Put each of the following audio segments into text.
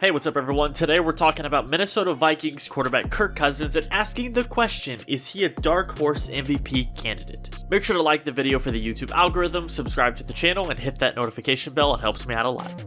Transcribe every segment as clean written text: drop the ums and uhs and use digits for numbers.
Hey, what's up everyone? Today we're talking about Minnesota Vikings quarterback Kirk Cousins and asking the question, is he a dark horse MVP candidate? Make sure to like the video for the YouTube algorithm, subscribe to the channel, and hit that notification bell. It helps me out a lot.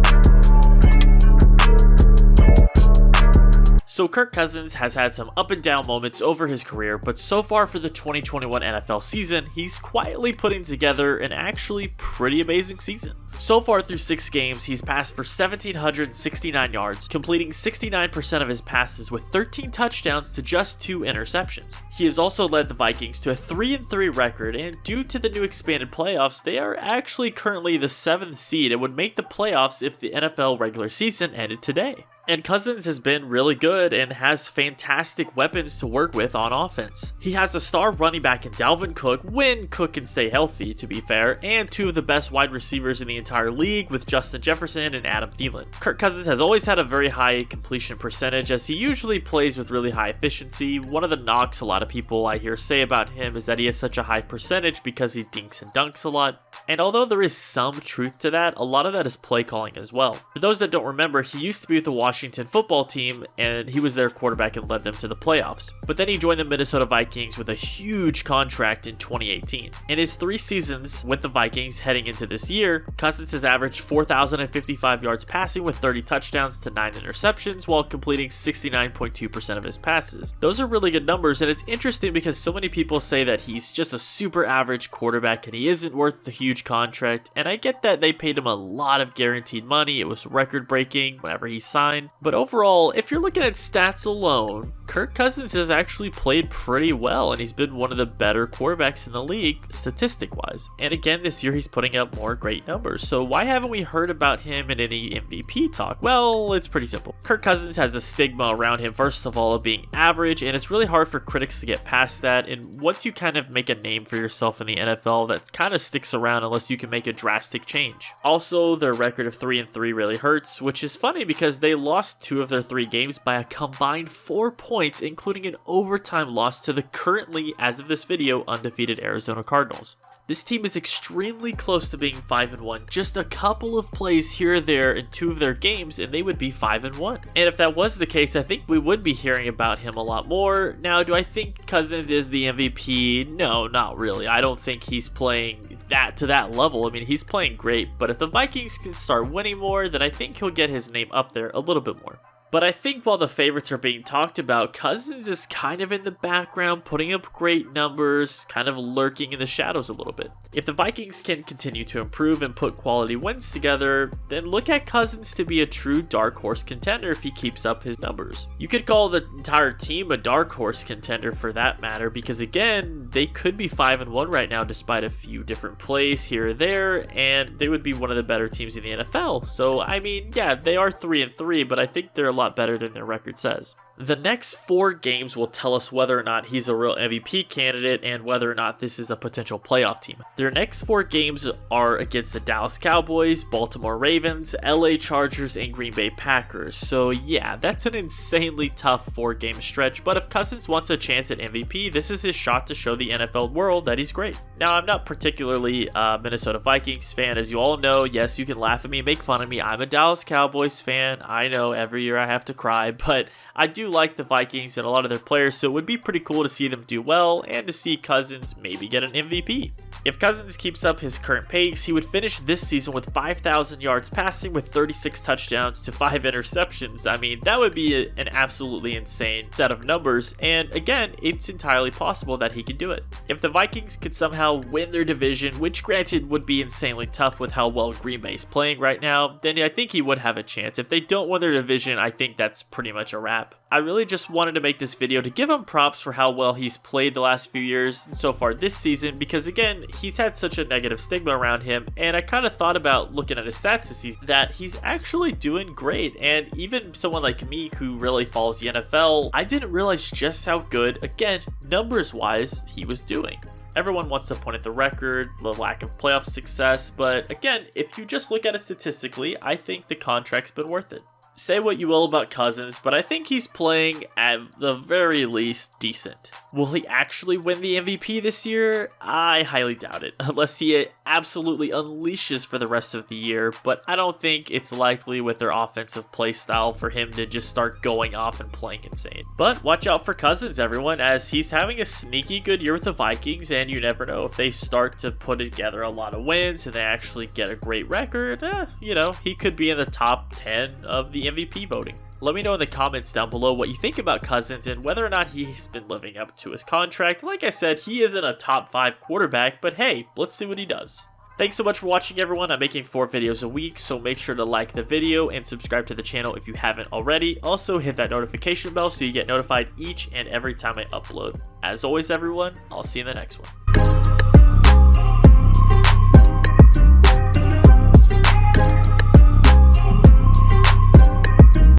So Kirk Cousins has had some up and down moments over his career, but so far for the 2021 NFL season, he's quietly putting together an actually pretty amazing season. So far through 6 games, he's passed for 1,769 yards, completing 69% of his passes with 13 touchdowns to just 2 interceptions. He has also led the Vikings to a 3-3 record, and due to the new expanded playoffs, they are actually currently the 7th seed and would make the playoffs if the NFL regular season ended today. And Cousins has been really good and has fantastic weapons to work with on offense. He has a star running back in Dalvin Cook, when Cook can stay healthy to be fair, and 2 of the best wide receivers in the entire league with Justin Jefferson and Adam Thielen. Kirk Cousins has always had a very high completion percentage as he usually plays with really high efficiency. One of the knocks a lot of people I hear say about him is that he has such a high percentage because he dinks and dunks a lot. And although there is some truth to that, a lot of that is play calling as well. For those that don't remember, he used to be with the Washington football team and he was their quarterback and led them to the playoffs. But then he joined the Minnesota Vikings with a huge contract in 2018. In his 3 seasons with the Vikings heading into this year, Cousins has averaged 4,055 yards passing with 30 touchdowns to 9 interceptions while completing 69.2% of his passes. Those are really good numbers, and it's interesting because so many people say that he's just a super average quarterback and he isn't worth the huge contract, and I get that they paid him a lot of guaranteed money. It was record breaking whenever he signed, but overall, if you're looking at stats alone, Kirk Cousins has actually played pretty well and he's been one of the better quarterbacks in the league statistic wise. And again, this year he's putting up more great numbers. So why haven't we heard about him in any MVP talk? Well, it's pretty simple. Kirk Cousins has a stigma around him, first of all, of being average, and it's really hard for critics to get past that. And once you kind of make a name for yourself in the NFL, that kind of sticks around unless you can make a drastic change. Also, their record of 3-3 really hurts, which is funny because they lost 2 of their 3 games by a combined 4 points, including an overtime loss to the currently, as of this video, undefeated Arizona Cardinals. This team is extremely close to being 5-1, just a couple of plays here or there in 2 of their games and they would be 5-1. And if that was the case, I think we would be hearing about him a lot more. Now, do I think Cousins is the MVP? No, not really. I don't think he's playing that to that level. I mean, he's playing great, but if the Vikings can start winning more, then I think he'll get his name up there a little bit more. But I think while the favorites are being talked about, Cousins is kind of in the background, putting up great numbers, kind of lurking in the shadows a little bit. If the Vikings can continue to improve and put quality wins together, then look at Cousins to be a true dark horse contender if he keeps up his numbers. You could call the entire team a dark horse contender for that matter, because again, they could be 5-1 right now despite a few different plays here or there, and they would be one of the better teams in the NFL. So, I mean, yeah, they are 3-3, but I think they're a lot better than their record says. The next 4 games will tell us whether or not he's a real MVP candidate and whether or not this is a potential playoff team. Their next 4 games are against the Dallas Cowboys, Baltimore Ravens, LA Chargers, and Green Bay Packers. So yeah, that's an insanely tough 4-game stretch, but if Cousins wants a chance at MVP, this is his shot to show the NFL world that he's great. Now, I'm not particularly a Minnesota Vikings fan, as you all know. Yes, you can laugh at me, make fun of me. I'm a Dallas Cowboys fan. I know every year I have to cry, but I do like the Vikings and a lot of their players, so it would be pretty cool to see them do well and to see Cousins maybe get an MVP. If Cousins keeps up his current pace, he would finish this season with 5,000 yards passing with 36 touchdowns to 5 interceptions. I mean, that would be an absolutely insane set of numbers, and again, it's entirely possible that he could do it. If the Vikings could somehow win their division, which granted would be insanely tough with how well Green Bay is playing right now, then I think he would have a chance. If they don't win their division, I think that's pretty much a wrap. I really just wanted to make this video to give him props for how well he's played the last few years and so far this season, because again, he's had such a negative stigma around him, and I kind of thought about looking at his stats this season that he's actually doing great. And even someone like me who really follows the NFL, I didn't realize just how good, again, numbers wise, he was doing. Everyone wants to point at the record, the lack of playoff success, but again, if you just look at it statistically, I think the contract's been worth it. Say what you will about Cousins, but I think he's playing at the very least decent. Will he actually win the MVP this year? I highly doubt it, unless he absolutely unleashes for the rest of the year, but I don't think it's likely with their offensive play style for him to just start going off and playing insane. But watch out for Cousins, everyone, as he's having a sneaky good year with the Vikings, and you never know, if they start to put together a lot of wins and they actually get a great record, you know, he could be in the top 10 of the MVP voting. Let me know in the comments down below what you think about Cousins and whether or not he's been living up to his contract. Like I said, he isn't a top 5 quarterback, but hey, let's see what he does. Thanks so much for watching, everyone. I'm making 4 videos a week, so make sure to like the video and subscribe to the channel if you haven't already. Also, hit that notification bell so you get notified each and every time I upload. As always, everyone, I'll see you in the next one.